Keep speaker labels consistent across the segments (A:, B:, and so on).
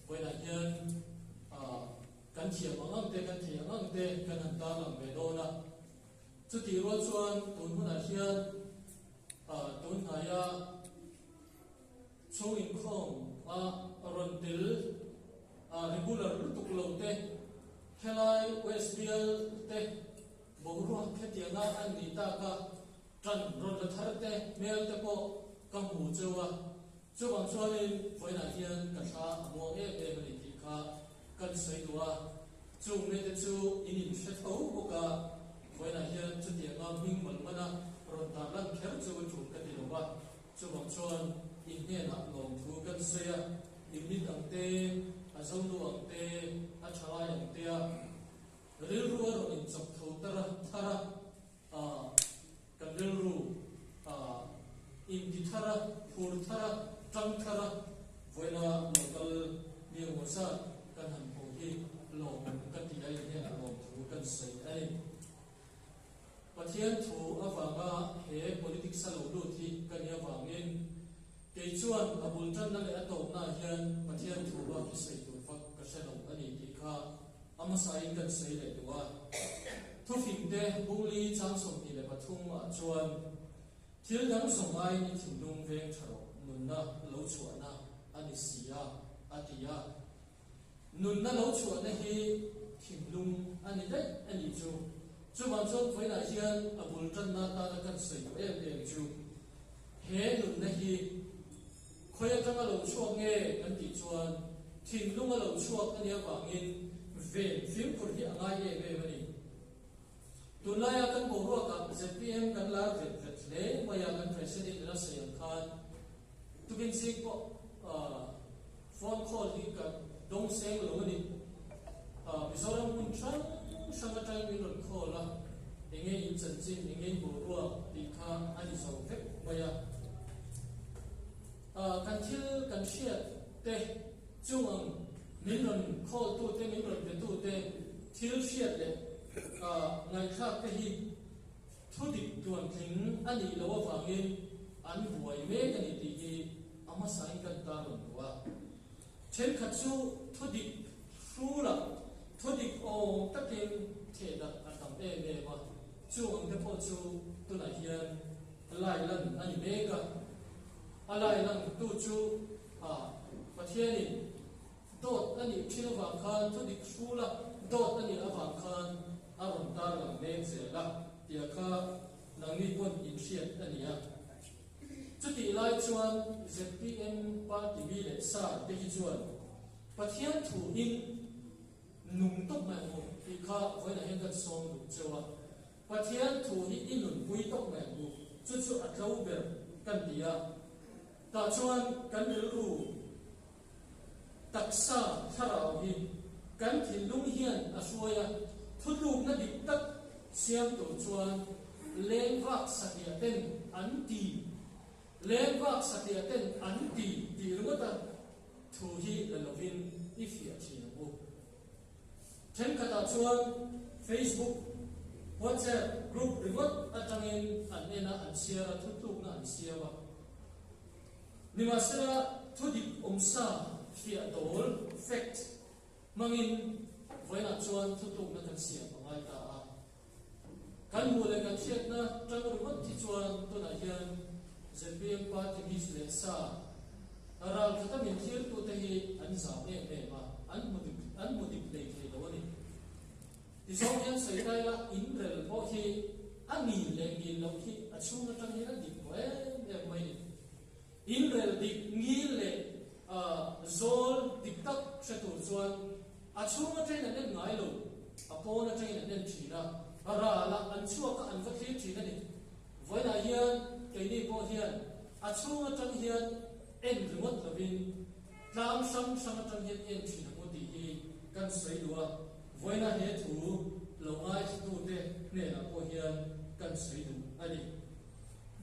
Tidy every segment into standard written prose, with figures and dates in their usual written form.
A: với là nhânกันเทียมอังเตกันเทียมอังเตกันหันตาหลังเมโดนะจุดที่รัวชวนตุนหัวหน้าเทียนตุนหายาช่วงอินคอมรอนติลregular ตุกโลเตเฮลัยเวสเบียลเตบรูฮักเทียงอันนี้ตากะจันรอนทาร์เตเมลเตโปกังหูเจวะจุดบางช่วงนี้ไฟหน้าเทียนกระชากมัวเอเบริติกากันใส่ตัวจูเมตจูอินิเชตเอาบุกะไว้ในเฮียนจุดเดียงามิ่งมันมันนะรถตามลังแคร์จูจูกันดีหรือว่าจูบางชวนอินเนี่ยนักลงทุนกันเสียอินนิดอังเตอาสมดูอังเตอาชาลายอังเตะเรื่องรู้ว่าอินจับทุตระทาระกันเรื่องรู้อินดิทาระพูดทาระจังทาระไว้ในโลกเมียหัวซากันหันโผล่ลงกันที่ไอ้เนี่ยลงถูกันใส่ไอ้ประเทศถูอาฟังว่าเหตุ politics สรุปดูที่กันเนี่ยฟังเองเกี่ยชวนอาบุญจันนั่นแหละตกหน้าเฮียนประเทศถูว่าที่ใส่ตัวฟักกระเซ็นลงอันนี้ที่ข้าอามาใส่กันใส่เลยตัวทุกสิ่งเดบุรีจังสมที่เลยปฐุมมาชวนที่ดังสมัยนี้ถึงลุงเวงฉลองนุนนะเล่าชวนนะอันนี้เสียอาทิยานุนนั่นเราชวนนะฮีถิ่นลุงอันนี้ได้อันนี้จูบางช่วงไฟหน้าเฮียนอาบุญจันนาตากันใส่เองเองจูเฮนุนนะฮีคอยจังเราช่วงเงี้ยกันติชวนถิ่นลุงเราช่วงอันนี้ว่าเงินเวฟิลคนที่อ่างเย่เวมันนี่ตุนลายกันบอกว่ากับ ZPM กันลาเวเลยมายากัน president รัสเซียคันตุกินสิก็phone call hi ka dong seng lo ni mizoram kun chang sanga tai min ron call la enge in chan chin enge bo ro ti kha ani so vek maya kan thil kan shiat te chuang min ron call tu te min ron te tu te thil shiat le ngai kha te hi thudik tuan thing ani lo wa wangin an buai me kan ti hi ama sai kan ta ron waเช่นขัดสู้ทุดิกสู้ละทุดิกโอตะเกียงเทดักอันทำเองเลยว่าจู่อันเดพอจู่ตัวไหนเฮียนอะไรลันอันนี้เมกะอะไรลันตู้จู่ประเทศนี้โดดอันนี้เชื่อว่าคันทุดิกสู้ละโดดอันนี้ว่าคันอารมณ์ตาลังเมกเสียละเดี๋ยวข้านังนี้คนอินเชียนอันนี้จุดที่ไล่ชวน ZPM ปาร์ตี้วิเลสาเด็กชวนประเทศถูกอินนุ่มตกแมงมุมที่ข้าไว้ในเห็นกันส่งดูเจ้าประเทศถูกอินนุ่มปุยตกแมงมุมจุดอัตราเบลกันเดียแต่ชวนกันเรู้ตักษาทาราวินกันถิ่นลุงเฮียนอาช่วยทุกลูกนั่นดิตักเสียงตัวชวนเลี้ยงวักสักยาเต้นอันตีเลี้ยงวักสักยาเต้นอันตีดีหรือว่าทูฮีละลวินอีฟิอาชีนะบุเช่นกระดาษชวน Facebook WhatsApp กลุ่มหรือว่าอาจารย์อันนี้นะอันเชียร์ทุกๆนะอันเชียร์ว่านิมาสระทุดิบซาฟิอาโดลเฟกต์มังอินไว้นะชวนทุกๆนะกันเชียร์ของไอ้ตากันหัวเลยกันเชียร์นะจังหวะวันที่ชวนตัวไหนยันจะเปลี่ยนปาร์ตี้มิสเลซ่าเราจะต้องมีเที่ยวตัวที่อันสามเนี่ยมาอันมุดิบเลยที่เราเนี่ยที่สองยังใส่ได้ละอินเดียเพราะที่อันนี้เรื่องนี้เราที่อันช่วงนั้นตั้งยังดิบไว้เนี่ยไม่อินเดียดิบงี้เลยโซลดิบตักเสถูจวนอันช่วงนั้นเนี่ยง่ายเลยอันพอนั้นเนี่ยทีนะเราละอันช่วงอันก็ที่ทีนั่นเองไว้ไหนเฮียนไอ้นี่พอเฮียนอันช่วงนั้นเฮียนเอ็นหรือว่าตะวินตามซ้ำจังเห็นเอ็นที่ทั้งหมดที่กันใส่ดูว่าไว้น่าเห็นถูลงไอ้ที่ดูเต้เนี่ยนะพอเฮียนกันใส่ดูอันนี้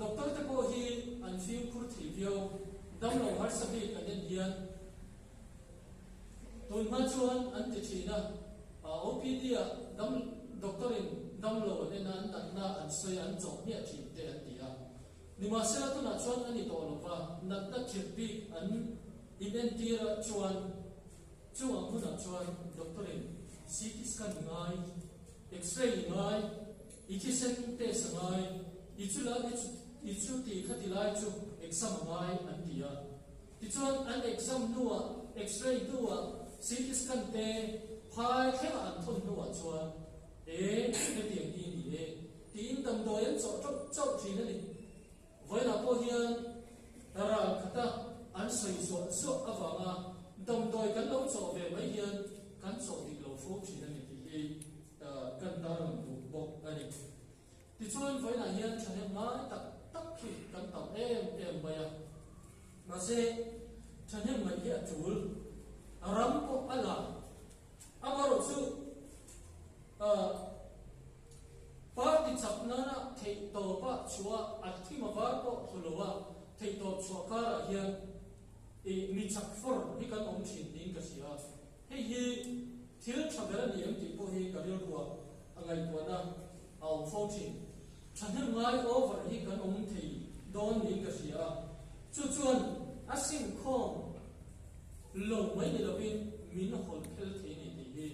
A: ด็อกเตอร์ตะโกฮีอันฟิวพูดถึงเดียวดำลงฮัตสบีกันเฮียนตุนมาชวนอันที่ทีนะOPD ดำด็อกเตอร์ดำลงเนี่ยนั้นน่าอันใส่อันจบเนี่ยทีเตอันเดียนิมาเสละตัวนัดชวนอันนี้ตัวลงว่านัดตะเขียบปีอันอินเดียชวน chu ang huna chuan doctorin CT scan ngai X-ray ngai ikisen test ngai ichula ichu ti khatilai chu exam ngai an tia tichuan an exam nuwa X-ray nuwa CT scan te phai khela an thon nuwa chuan he tiang hi ni e tin dam doyan chau thi na ni voila po hian ra khata an soi so awanga dam doi kan lo cho ve mai hian kan cho dik lo fo thi na ni hi kan ta ram bu bok ani ti chuan voila hian thane mai tak khi kan tam em maya ma se thane mai hi atul aram ko ala amaro chu party chapna na thei to pa chua athima var ko thulowa thei to chua kara hian mi chak for hi kan om thin ding ka sia hei hi thil thabera ni am ti po hi karil ruwa angai to na au fourteen thanem ngai over hi kan om thei don ding ka sia chu chuan asim khom lo mai ni lovin min hol khel the ni ti hi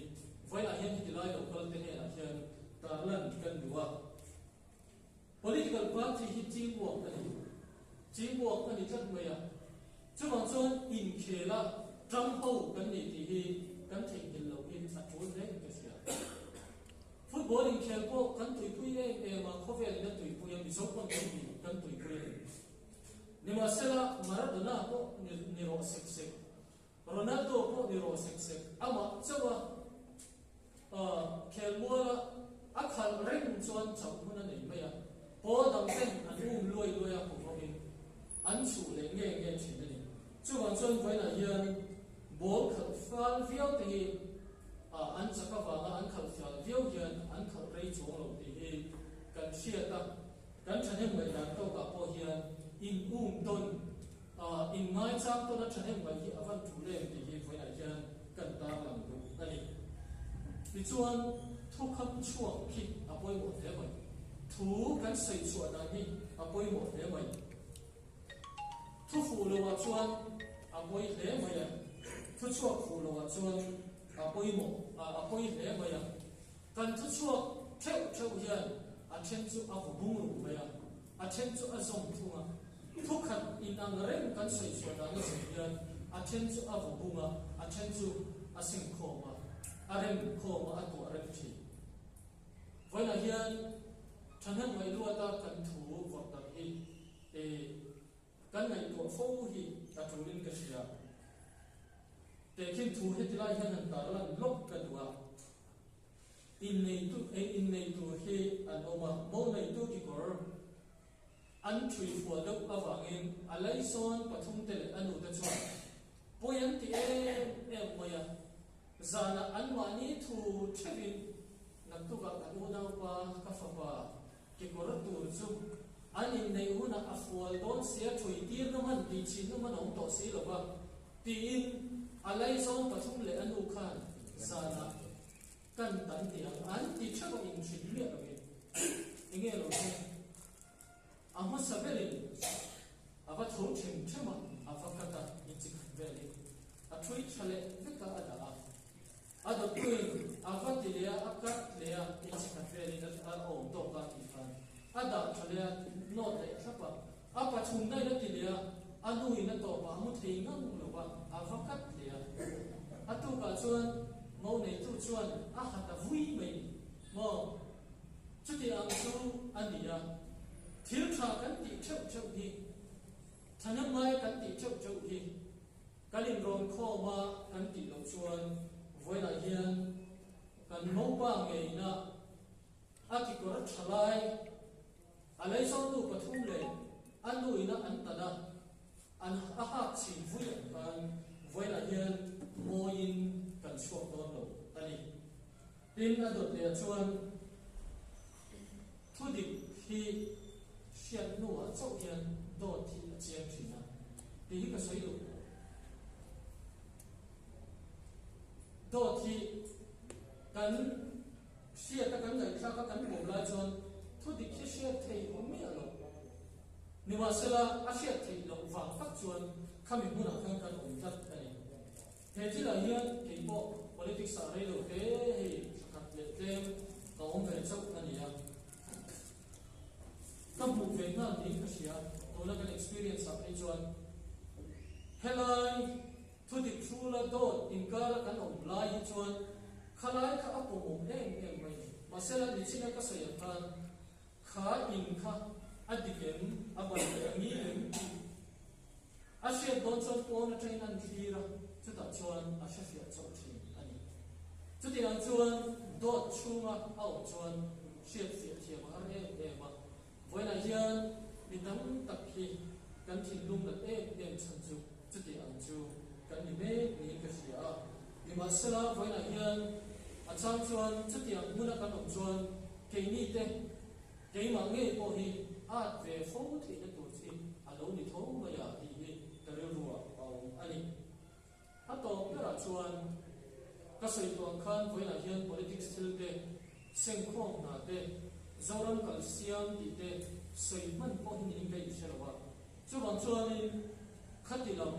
A: vai a hian ti lai local te he a hian tarlan kan duwa political party hi teamwork ani chat maya chuan chuan in khela tram ho kan ni ti hi kan thei hin lo in a thul re ka sia football in khel po kan tui pui ma khovel na tui pui mi so kon kan tui pui ni ma sela Maradona po ni ro sek Ronaldo po ni ro sek ama chawa khel mo akhal reng chuan chau huna nei maya po dam ten an loi a ko in an chu le nge thin ni chuan vai na hian ball khal fal viau te hi an chaka wanga an khal fial viau hian an khal rei chong lo te hi kan sia ta kan thane mai dan to ka po hian in ton in mai chak to na thane mai hi avan thu le te hi vai na hian kan ta lam du ani ti chuan thu kham chuang khi apoi mo te mai thu kan sei chuan na hi apoi mo te mai thu fu lo wa chuan apoi le mai thu chuak fu lo wa chuan apoi mo apoi le mai kan thu chuak theu hian a chen chu a hu bung ru mai a chen chu a zong thunga thu khan in ang reng kan sei chuan na ni hian a chen chu a hu bunga a chen chu a sing kho ma arem kho ma a to arem thi vai na hian thanan mai lu ta kan thu vot ta hi kan ngai to fo hi ta thulin ka sia te kin thu he tilai hian an ta lan lok ka duwa in nei tu he an oma mo nei tu ki kor an thui fo dok awangin alai son pathum te anu ta chuan poyan ti maya zana anwani thu thevin naktuka kanuna pa kafa ke koratu chu anin nei una afwal don sia thui tir no man ti chin no man ong to si lo ba ti in alai zon pathum le anu khan zana kan tan ti an ti thabo in thil le lo nge lo ne amma sabelin ava thu thema ava kata ichi veli a thui chale veka ada ada kuin avatilia akat lea ichi kafeli na om to ka ifan ada chalea no le thapa apa chungai na tilia anu ina to ba mu theinga lo ba avakat lea atu ka chuan mo nei tu chuan a hata vui mai mo chuti ang chu ania thil tha kan ti cheu hi thanam mai kan ti cheu hi kalin ron kho ma kan ti lo chuan voi na hian kan mo pa nge na aki kor thalai alai so tu pathum le anu ina an tada an aha chi vui kan voi na hian mo in kan shop don lo ani tin adot le chuan thudi hi sian nuwa chau hian do thi chiam thina ti ka soi lo do thi kan sia ta kan ngai tha ka kan bom la chon thu dik hi sia thei om mi alo ni wa sela a sia thei lo wang tak chuan khami huna kan om tat ani he ti la hian ke po politics a rei lo te hi sakat le tlem ka om ve chau ania kam mu ve na ni ka sia to na kan experience a ai chuan helai thu dik thu la do in kar kan om lai hi chuan khalai kha apo mo em mai masela ni china ka saya kan kha in kha adikem aban ni asia don chon ko na train an thira chuta chuan asia chau thi ani chuti ang chuan dot chunga au chuan siat sia thia ma re ma voina hian midam takhi kan thin lum la em chan chu chuti ang chu kan ni me ni ka sia ni masala voina hian achang chuan chuti ang muna kan om chuan ke ni te ke ma nge po hi at ve fo thi na tu chi alo ni tho ma ya hi hi ka re ruwa au ani ato pera chuan ka sei to khan voina hian politics thil te seng khom na te zoram kal siam ti te sei man po hi ni kai sherwa chu bang chuan in khatilam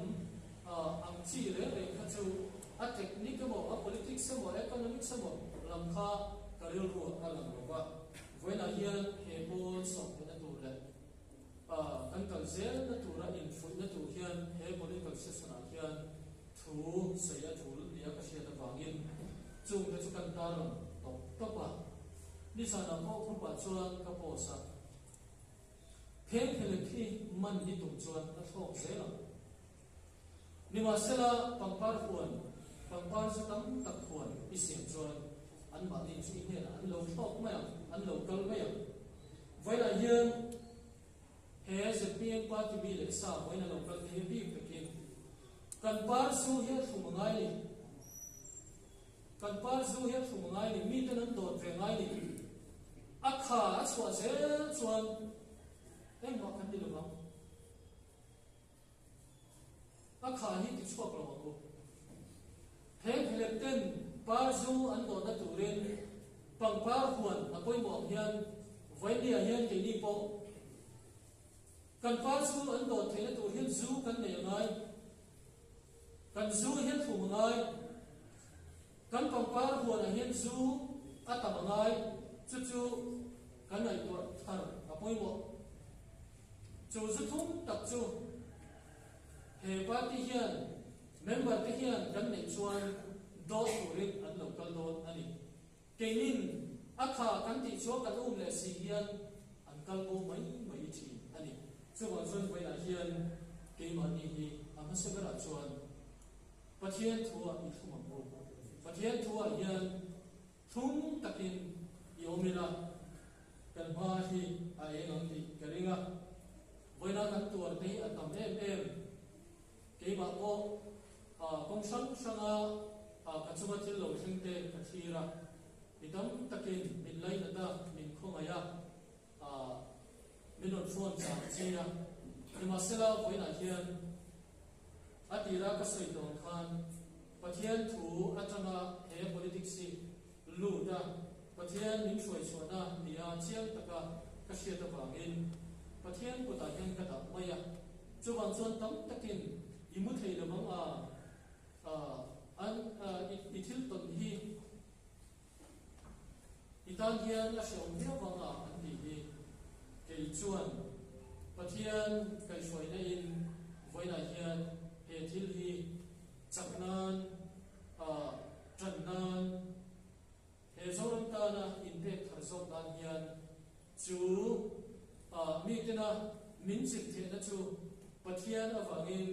A: ang chi re kha chu a technique mo a politics mo economics mo lam kha ka re ruwa alam ruwa voina hian he bon som na tu le kan kal zel na tu ra in fu na tu hian he political session a hian thu sei a thu lia ka sia ta wangin chung ka chu kan tar to pa ni sa na ko khu pa chuan ka po sa pheng phele khi man ni tum chuan a thok zela ni ma sela pangpar huan pangpar sa tam tak huan isiam chuan an ma ni chi he an lo thok ma an lo kal ma ya voila hian he ze pien pa ti bi le sa voina lo kal ti bi pekin kan par su he thumangai ni kan par su he thumangai ni mi tan dot ve ngai ni akha chwa ze chuan em ma kan ti lo ma akha hi ti chwa ko ko he helten par su an do na turen pang par huan na poi mo hian voinia hian ke ni po kan par su an do thena tu hian zu kan ne ngai kan zu hian thu ngai kan pang par huan a hian zu atam ngai chu kan nai to thar a poi mo chu zu thum tak chu he party hian member te hian kan ne chuan do turin an local do ani kenin akha kan ti cho kan le si hian an kal bo mai thi ani chu wan zon vai na hian ke ma ni hi ama se bara chuan pathian thua I thuma bo pathian thua hian thum takin yomina kan ma hi a engam ti karinga voina kan tuar te atam em ke ma ko kong sanga kachuma til lo thingte kathira idam takin min lai na da min khomaya minot phone cha china imasela voina hian atira ka sei don khan pathian thu atanga he politics si lu da pathian min choi chona nia chiang taka ka sia ta wangin pathian ko ta hian ka ta maya chuwan chuan tam takin imu thei lamang ithil ton hi itan hian a shom hia wanga an ti hi ke chuan pathian kai shoi na in voina hian he thil hi chaknan trannan he zoram ta na inte thar zom dan hian chu mi tena min chik the na chu pathian awangin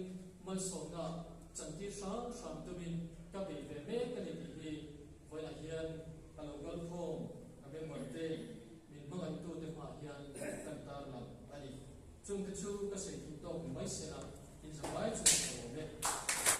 A: man som na chanti sang tumin ka be ve me ka ni hi voina hian alogal thom abe monte min mangai tu te ma hian kan tar la ani chung te chu ka sei to mai se na in zawai chu me